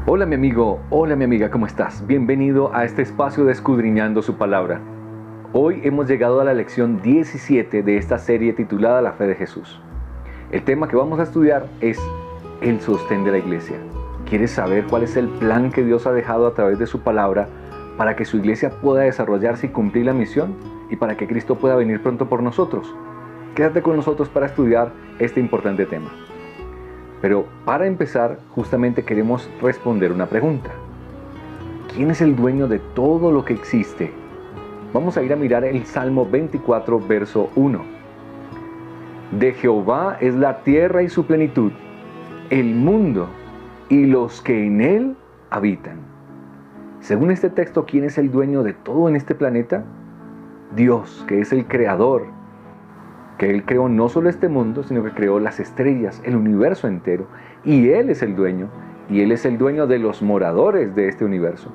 Hola mi amigo, hola mi amiga, ¿cómo estás? Bienvenido a este espacio de Escudriñando su Palabra. Hoy hemos llegado a la lección 17 de esta serie titulada La Fe de Jesús. El tema que vamos a estudiar es el sostén de la iglesia. ¿Quieres saber cuál es el plan que Dios ha dejado a través de su palabra para que su iglesia pueda desarrollarse y cumplir la misión y para que Cristo pueda venir pronto por nosotros? Quédate con nosotros para estudiar este importante tema. Pero para empezar, justamente queremos responder una pregunta. ¿Quién es el dueño de todo lo que existe? Vamos a ir a mirar el Salmo 24, verso 1. De Jehová es la tierra y su plenitud, el mundo y los que en él habitan. Según este texto, ¿quién es el dueño de todo en este planeta? Dios, que es el creador, que Él creó no solo este mundo, sino que creó las estrellas, el universo entero, y Él es el dueño, y Él es el dueño de los moradores de este universo.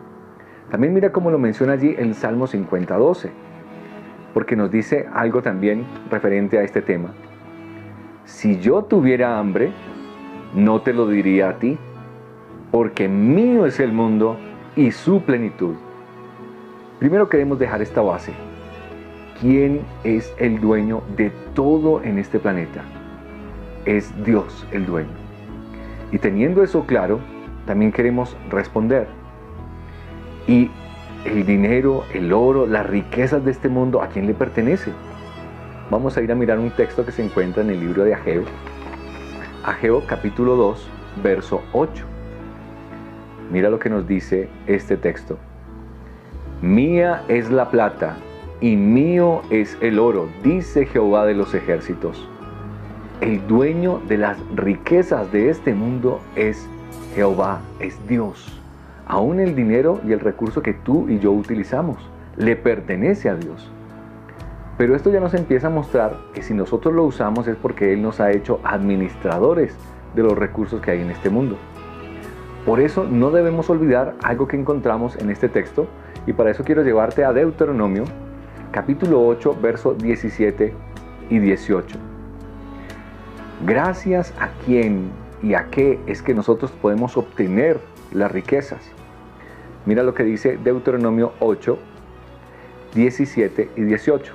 También mira cómo lo menciona allí en Salmo 50, 12, porque nos dice algo también referente a este tema. Si yo tuviera hambre, no te lo diría a ti, porque mío es el mundo y su plenitud. Primero queremos dejar esta base. ¿Quién es el dueño de todo en este planeta? Es Dios el dueño. Y teniendo eso claro, también queremos responder. ¿Y el dinero, el oro, las riquezas de este mundo, a quién le pertenece? Vamos a ir a mirar un texto que se encuentra en el libro de Ageo. Ageo capítulo 2, verso 8. Mira lo que nos dice este texto. Mía es la plata y mío es el oro, dice Jehová de los ejércitos. El dueño de las riquezas de este mundo es Jehová, es Dios. Aún el dinero y el recurso que tú y yo utilizamos le pertenece a Dios. Pero esto ya nos empieza a mostrar que si nosotros lo usamos es porque Él nos ha hecho administradores de los recursos que hay en este mundo. Por eso no debemos olvidar algo que encontramos en este texto, y para eso quiero llevarte a Deuteronomio capítulo 8, versos 17 y 18. Gracias a quién y a qué es que nosotros podemos obtener las riquezas. Mira lo que dice Deuteronomio 8, 17 y 18.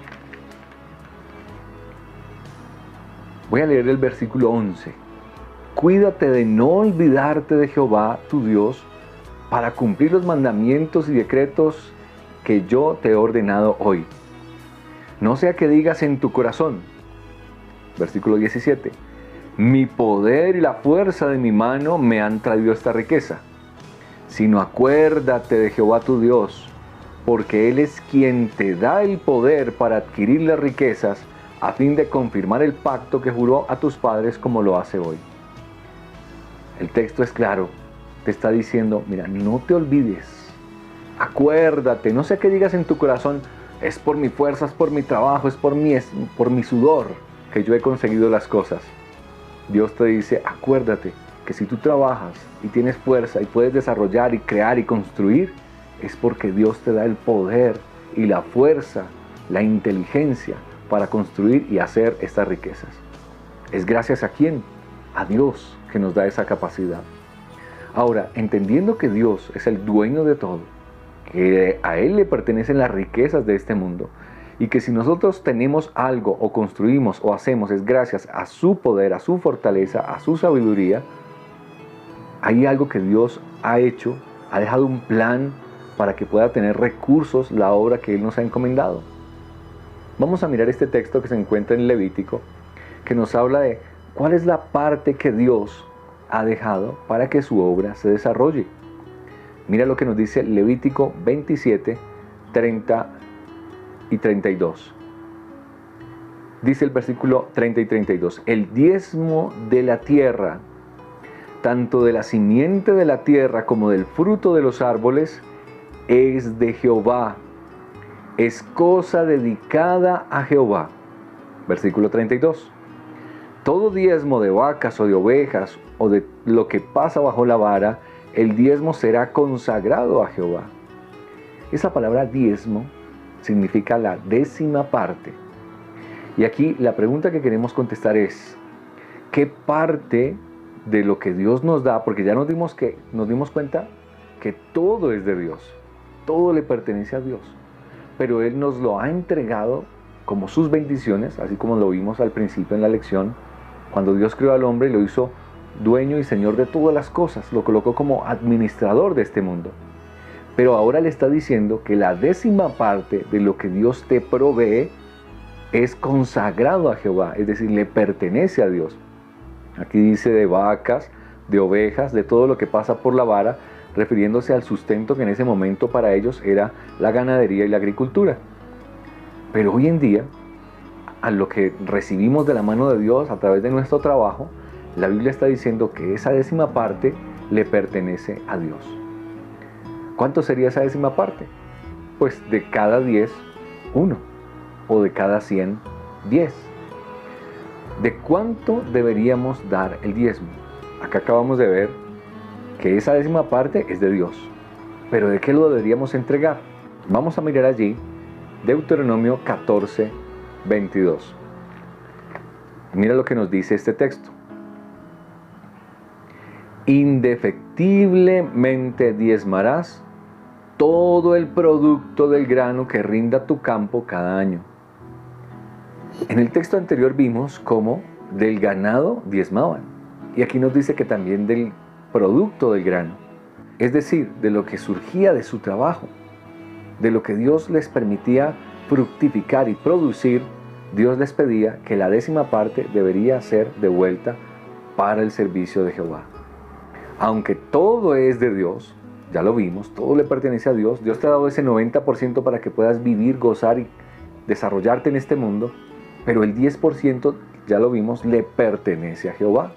Voy a leer el versículo 11. Cuídate de no olvidarte de Jehová, tu Dios, para cumplir los mandamientos y decretos que yo te he ordenado hoy. No sea que digas en tu corazón, versículo 17, mi poder y la fuerza de mi mano me han traído esta riqueza, sino acuérdate de Jehová tu Dios, porque Él es quien te da el poder para adquirir las riquezas a fin de confirmar el pacto que juró a tus padres como lo hace hoy. El texto es claro, te está diciendo, mira, no te olvides, acuérdate, no sea que digas en tu corazón, es por mi fuerza, es por mi trabajo, es por mi sudor que yo he conseguido las cosas. Dios te dice, acuérdate que si tú trabajas y tienes fuerza y puedes desarrollar y crear y construir, es porque Dios te da el poder y la fuerza, la inteligencia para construir y hacer estas riquezas. ¿Es gracias a quién? A Dios que nos da esa capacidad. Ahora, entendiendo que Dios es el dueño de todo, que a Él le pertenecen las riquezas de este mundo, y que si nosotros tenemos algo o construimos o hacemos es gracias a su poder, a su fortaleza, a su sabiduría, hay algo que Dios ha hecho, ha dejado un plan para que pueda tener recursos la obra que Él nos ha encomendado. Vamos a mirar este texto que se encuentra en Levítico, que nos habla de cuál es la parte que Dios ha dejado para que su obra se desarrolle. Mira lo que nos dice Levítico 27, 30 y 32. Dice el versículo 30 y 32. El diezmo de la tierra, tanto de la simiente de la tierra como del fruto de los árboles, es de Jehová. Es cosa dedicada a Jehová. Versículo 32. Todo diezmo de vacas o de ovejas o de lo que pasa bajo la vara, el diezmo será consagrado a Jehová. Esa palabra diezmo significa la décima parte. Y aquí la pregunta que queremos contestar es, ¿qué parte de lo que Dios nos da, porque ya nos dimos cuenta que todo es de Dios, todo le pertenece a Dios, pero Él nos lo ha entregado como sus bendiciones, así como lo vimos al principio en la lección, cuando Dios creó al hombre y lo hizo dueño y señor de todas las cosas, lo colocó como administrador de este mundo. Pero ahora le está diciendo que la 10ª parte de lo que Dios te provee es consagrado a Jehová, es decir, le pertenece a Dios. Aquí dice de vacas, de ovejas, de todo lo que pasa por la vara, refiriéndose al sustento que en ese momento para ellos era la ganadería y la agricultura. Pero hoy en día, a lo que recibimos de la mano de Dios a través de nuestro trabajo, la Biblia está diciendo que esa 10ª parte le pertenece a Dios. ¿Cuánto sería esa 10ª parte? Pues de cada 10, 1, o de cada 100, 10. ¿De cuánto deberíamos dar el diezmo? Acá acabamos de ver que esa 10ª parte es de Dios. ¿Pero de qué lo deberíamos entregar? Vamos a mirar allí Deuteronomio 14, 22. Mira lo que nos dice este texto. Indefectiblemente diezmarás todo el producto del grano que rinda tu campo cada año. En el texto anterior vimos cómo del ganado diezmaban. Y aquí nos dice que también del producto del grano. Es decir, de lo que surgía de su trabajo. De lo que Dios les permitía fructificar y producir, Dios les pedía que la 10ª parte debería ser devuelta para el servicio de Jehová. Aunque todo es de Dios, ya lo vimos, todo le pertenece a Dios. Dios te ha dado ese 90% para que puedas vivir, gozar y desarrollarte en este mundo. Pero el 10%, ya lo vimos, le pertenece a Jehová.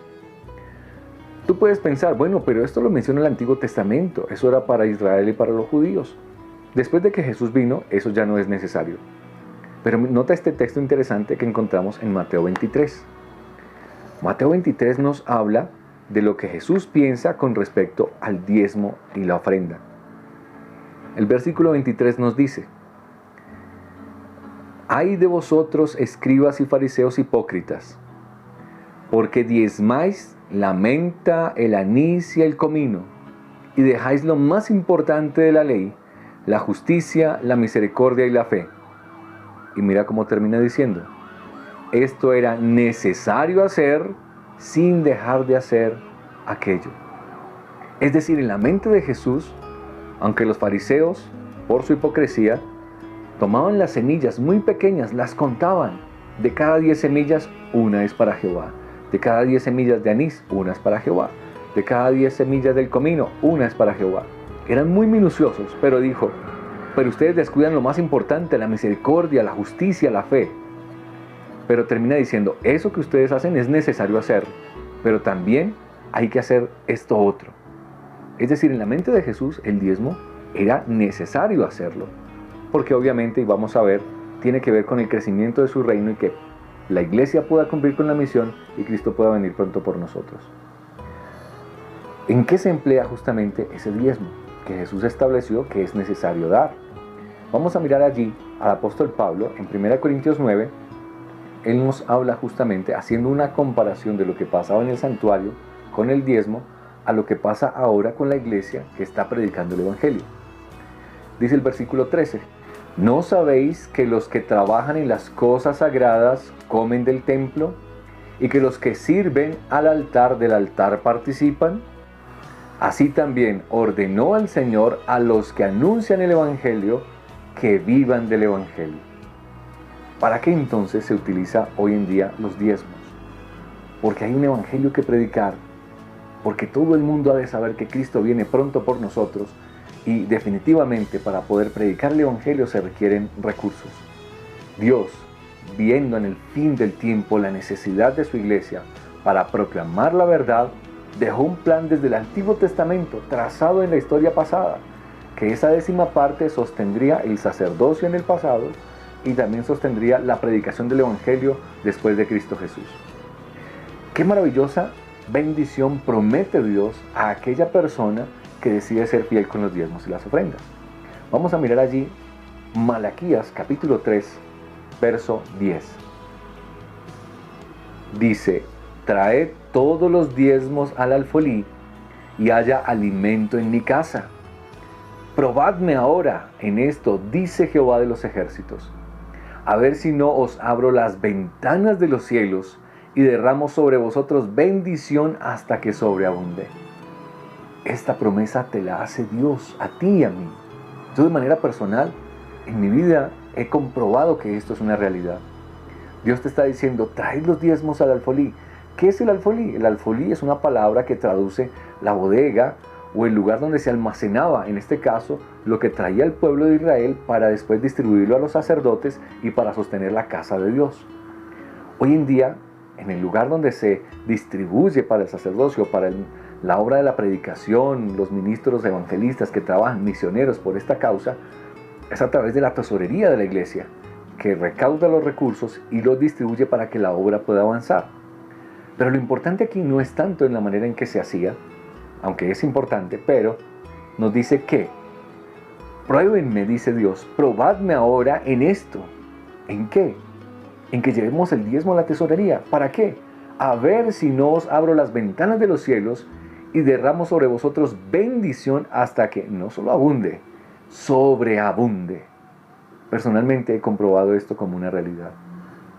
Tú puedes pensar, bueno, pero esto lo menciona el Antiguo Testamento. Eso era para Israel y para los judíos. Después de que Jesús vino, eso ya no es necesario. Pero nota este texto interesante que encontramos en Mateo 23. Mateo 23 nos habla de lo que Jesús piensa con respecto al diezmo y la ofrenda. El versículo 23 nos dice: Ay de vosotros, escribas y fariseos hipócritas, porque diezmáis la menta, el anís y el comino, y dejáis lo más importante de la ley, la justicia, la misericordia y la fe. Y mira cómo termina diciendo: esto era necesario hacer sin dejar de hacer aquello. Es decir, en la mente de Jesús, aunque los fariseos, por su hipocresía, tomaban las semillas muy pequeñas, las contaban. De cada 10 semillas, una es para Jehová. De cada 10 semillas de anís, una es para Jehová. De cada 10 semillas del comino, una es para Jehová. Eran muy minuciosos, pero dijo: pero ustedes descuidan lo más importante, la misericordia, la justicia, la fe. Pero termina diciendo: eso que ustedes hacen es necesario hacer, pero también hay que hacer esto otro. Es decir, en la mente de Jesús, el diezmo era necesario hacerlo, porque obviamente, y vamos a ver, tiene que ver con el crecimiento de su reino y que la iglesia pueda cumplir con la misión y Cristo pueda venir pronto por nosotros. ¿En qué se emplea justamente ese diezmo que Jesús estableció que es necesario dar? Vamos a mirar allí al apóstol Pablo en 1 Corintios 9. Él nos habla justamente haciendo una comparación de lo que pasaba en el santuario con el diezmo a lo que pasa ahora con la iglesia que está predicando el evangelio. Dice el versículo 13: ¿no sabéis que los que trabajan en las cosas sagradas comen del templo y que los que sirven al altar del altar participan? Así también ordenó el Señor a los que anuncian el evangelio que vivan del evangelio. ¿Para qué entonces se utiliza hoy en día los diezmos? Porque hay un evangelio que predicar, porque todo el mundo ha de saber que Cristo viene pronto por nosotros y definitivamente para poder predicar el evangelio se requieren recursos. Dios, viendo en el fin del tiempo la necesidad de su iglesia para proclamar la verdad, dejó un plan desde el Antiguo Testamento trazado en la historia pasada, que esa 10ª parte sostendría el sacerdocio en el pasado y también sostendría la predicación del evangelio después de Cristo Jesús. Qué maravillosa bendición promete Dios a aquella persona que decide ser fiel con los diezmos y las ofrendas. Vamos a mirar allí Malaquías capítulo 3, verso 10. Dice: traed todos los diezmos al alfolí y haya alimento en mi casa. Probadme ahora en esto, dice Jehová de los ejércitos, a ver si no os abro las ventanas de los cielos y derramo sobre vosotros bendición hasta que sobreabunde. Esta promesa te la hace Dios a ti y a mí. Yo de manera personal, en mi vida he comprobado que esto es una realidad. Dios te está diciendo, traed los diezmos al alfolí. ¿Qué es el alfolí? El alfolí es una palabra que traduce la bodega o el lugar donde se almacenaba, en este caso, lo que traía el pueblo de Israel para después distribuirlo a los sacerdotes y para sostener la casa de Dios. Hoy en día, en el lugar donde se distribuye para el sacerdocio, para la obra de la predicación, los ministros evangelistas que trabajan, misioneros por esta causa, es a través de la tesorería de la iglesia, que recauda los recursos y los distribuye para que la obra pueda avanzar. Pero lo importante aquí no es tanto en la manera en que se hacía, aunque es importante, pero nos dice que, pruébenme, dice Dios, probadme ahora en esto. ¿En qué? En que llevemos el diezmo a la tesorería. ¿Para qué? A ver si no os abro las ventanas de los cielos y derramo sobre vosotros bendición hasta que no solo abunde, sobreabunde. Personalmente he comprobado esto como una realidad.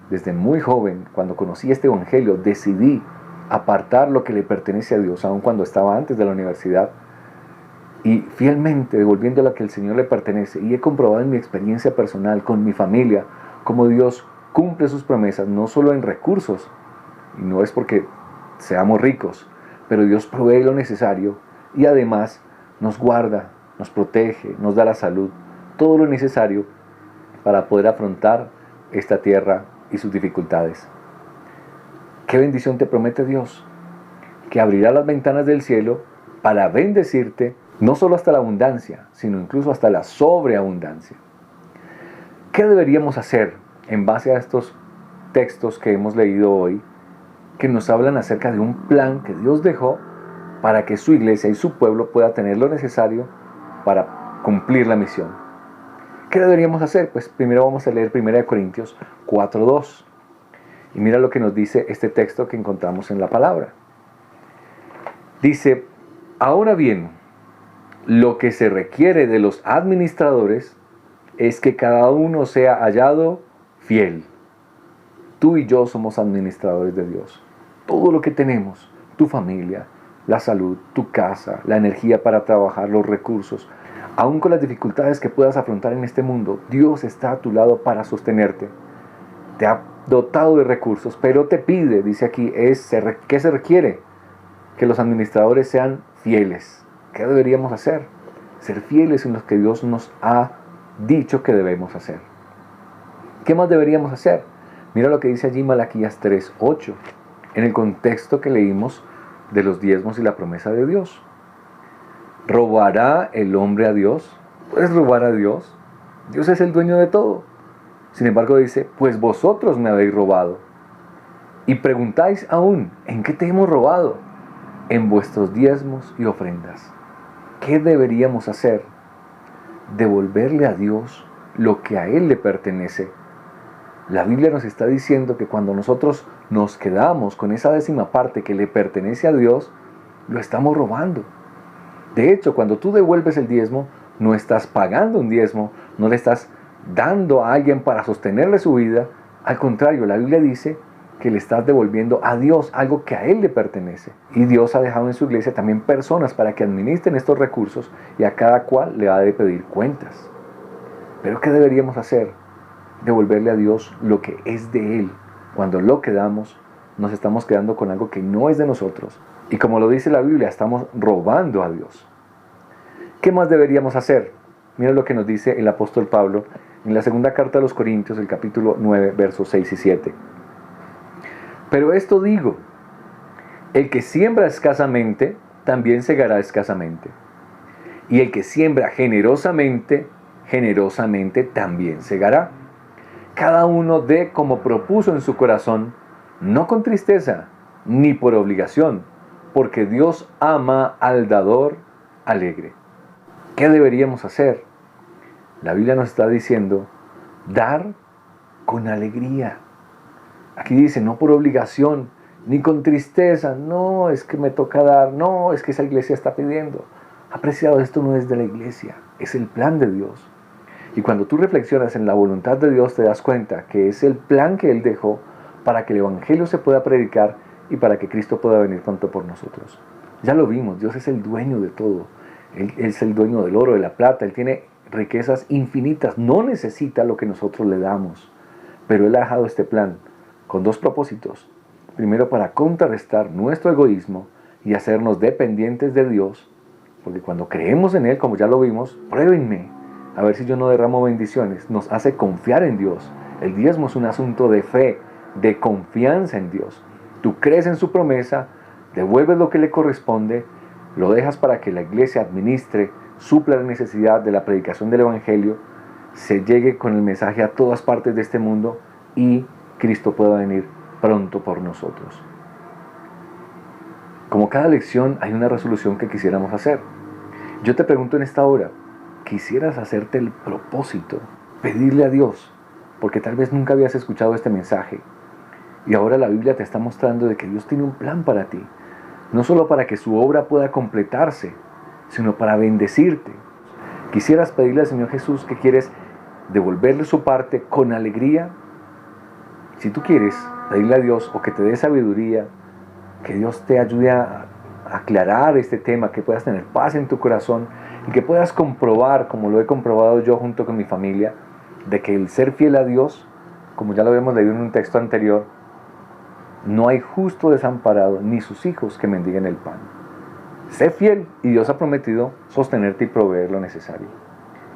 Desde muy joven, cuando conocí este evangelio, decidí apartar lo que le pertenece a Dios, aun cuando estaba antes de la universidad, y fielmente devolviendo lo que al Señor le pertenece. Y he comprobado en mi experiencia personal, con mi familia, cómo Dios cumple sus promesas, no solo en recursos, y no es porque seamos ricos, pero Dios provee lo necesario y además nos guarda, nos protege, nos da la salud, todo lo necesario para poder afrontar esta tierra y sus dificultades. ¿Qué bendición te promete Dios? Que abrirá las ventanas del cielo para bendecirte, no solo hasta la abundancia, sino incluso hasta la sobreabundancia. ¿Qué deberíamos hacer en base a estos textos que hemos leído hoy, que nos hablan acerca de un plan que Dios dejó para que su iglesia y su pueblo pueda tener lo necesario para cumplir la misión? ¿Qué deberíamos hacer? Pues primero vamos a leer 1 Corintios 4:2. Y mira lo que nos dice este texto que encontramos en la palabra. Dice, ahora bien, lo que se requiere de los administradores es que cada uno sea hallado fiel. Tú y yo somos administradores de Dios. Todo lo que tenemos, tu familia, la salud, tu casa, la energía para trabajar, los recursos, aún con las dificultades que puedas afrontar en este mundo, Dios está a tu lado para sostenerte. Te ha dotado de recursos, pero te pide, dice aquí, ¿qué se requiere? Que los administradores sean fieles. ¿Qué deberíamos hacer? Ser fieles en lo que Dios nos ha dicho que debemos hacer. ¿Qué más deberíamos hacer? Mira lo que dice allí Malaquías 3:8, en el contexto que leímos de los diezmos y la promesa de Dios. ¿Robará el hombre a Dios? ¿Puedes robar a Dios? Dios es el dueño de todo. Sin embargo dice, pues vosotros me habéis robado. Y preguntáis aún, ¿en qué te hemos robado? En vuestros diezmos y ofrendas. ¿Qué deberíamos hacer? Devolverle a Dios lo que a Él le pertenece. La Biblia nos está diciendo que cuando nosotros nos quedamos con esa décima parte que le pertenece a Dios, lo estamos robando. De hecho, cuando tú devuelves el diezmo, no estás pagando un diezmo, no le estás dando a alguien para sostenerle su vida. Al contrario, la Biblia dice que le estás devolviendo a Dios algo que a Él le pertenece. Y Dios ha dejado en su iglesia también personas para que administren estos recursos y a cada cual le ha de pedir cuentas. Pero ¿qué deberíamos hacer? Devolverle a Dios lo que es de Él. Cuando lo quedamos, nos estamos quedando con algo que no es de nosotros. Y como lo dice la Biblia, estamos robando a Dios. ¿Qué más deberíamos hacer? Mira lo que nos dice el apóstol Pablo en la segunda carta a los Corintios, el capítulo 9, versos 6 y 7. Pero esto digo, el que siembra escasamente, también segará escasamente. Y el que siembra generosamente, generosamente también segará. Cada uno dé como propuso en su corazón, no con tristeza, ni por obligación, porque Dios ama al dador alegre. ¿Qué deberíamos hacer? La Biblia nos está diciendo, dar con alegría. Aquí dice, no por obligación, ni con tristeza, no, es que me toca dar, no, es que esa iglesia está pidiendo. Apreciado, esto no es de la iglesia, es el plan de Dios. Y cuando tú reflexionas en la voluntad de Dios, te das cuenta que es el plan que Él dejó para que el Evangelio se pueda predicar y para que Cristo pueda venir pronto por nosotros. Ya lo vimos, Dios es el dueño de todo. Él es el dueño del oro, de la plata, Él tiene riquezas infinitas, no necesita lo que nosotros le damos. Pero Él ha dejado este plan con dos propósitos. Primero, para contrarrestar nuestro egoísmo y hacernos dependientes de Dios, porque cuando creemos en Él, como ya lo vimos, pruébenme, a ver si yo no derramo bendiciones, nos hace confiar en Dios. El diezmo es un asunto de fe, de confianza en Dios. Tú crees en su promesa, devuelves lo que le corresponde, lo dejas para que la iglesia administre, supla la necesidad de la predicación del Evangelio, se llegue con el mensaje a todas partes de este mundo y Cristo pueda venir pronto por nosotros. Como cada lección hay una resolución que quisiéramos hacer. Yo te pregunto en esta hora, ¿quisieras hacerte el propósito, pedirle a Dios, porque tal vez nunca habías escuchado este mensaje y ahora la Biblia te está mostrando de que Dios tiene un plan para ti, no solo para que su obra pueda completarse, sino para bendecirte? ¿Quisieras pedirle al Señor Jesús que quieres devolverle su parte con alegría? Si tú quieres pedirle a Dios o que te dé sabiduría, que Dios te ayude a aclarar este tema, que puedas tener paz en tu corazón y que puedas comprobar, como lo he comprobado yo junto con mi familia, de que el ser fiel a Dios, como ya lo habíamos leído en un texto anterior, no hay justo desamparado ni sus hijos que mendiguen el pan. Sé fiel y Dios ha prometido sostenerte y proveer lo necesario.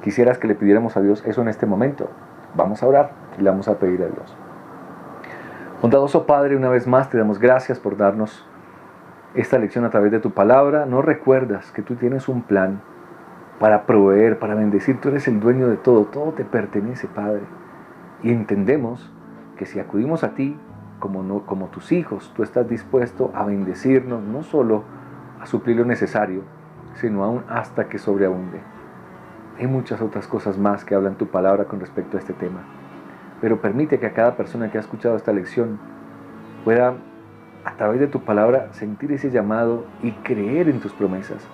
Quisieras que le pidiéramos a Dios eso en este momento. Vamos a orar y le vamos a pedir a Dios. Bondadoso Padre, una vez más te damos gracias por darnos esta lección a través de tu palabra. ¿No recuerdas que tú tienes un plan para proveer, para bendecir? Tú eres el dueño de todo, todo te pertenece, Padre. Y entendemos que si acudimos a ti como tus hijos, tú estás dispuesto a bendecirnos, no solo a suplir lo necesario, sino aún hasta que sobreabunde. Hay muchas otras cosas más que hablan tu palabra con respecto a este tema. Pero permite que a cada persona que ha escuchado esta lección pueda, a través de tu palabra, sentir ese llamado y creer en tus promesas.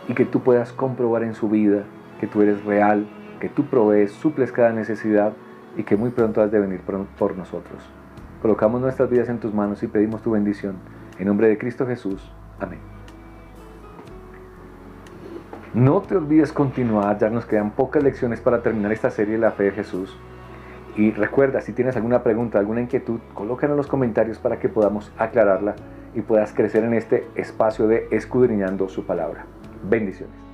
Y que tú puedas comprobar en su vida que tú eres real, que tú provees, suples cada necesidad y que muy pronto has de venir por nosotros. Colocamos nuestras vidas en tus manos y pedimos tu bendición. En nombre de Cristo Jesús. Amén. No te olvides continuar, ya nos quedan pocas lecciones para terminar esta serie de la fe de Jesús. Y recuerda, si tienes alguna pregunta, alguna inquietud, colócala en los comentarios para que podamos aclararla y puedas crecer en este espacio de escudriñando su palabra. Bendiciones.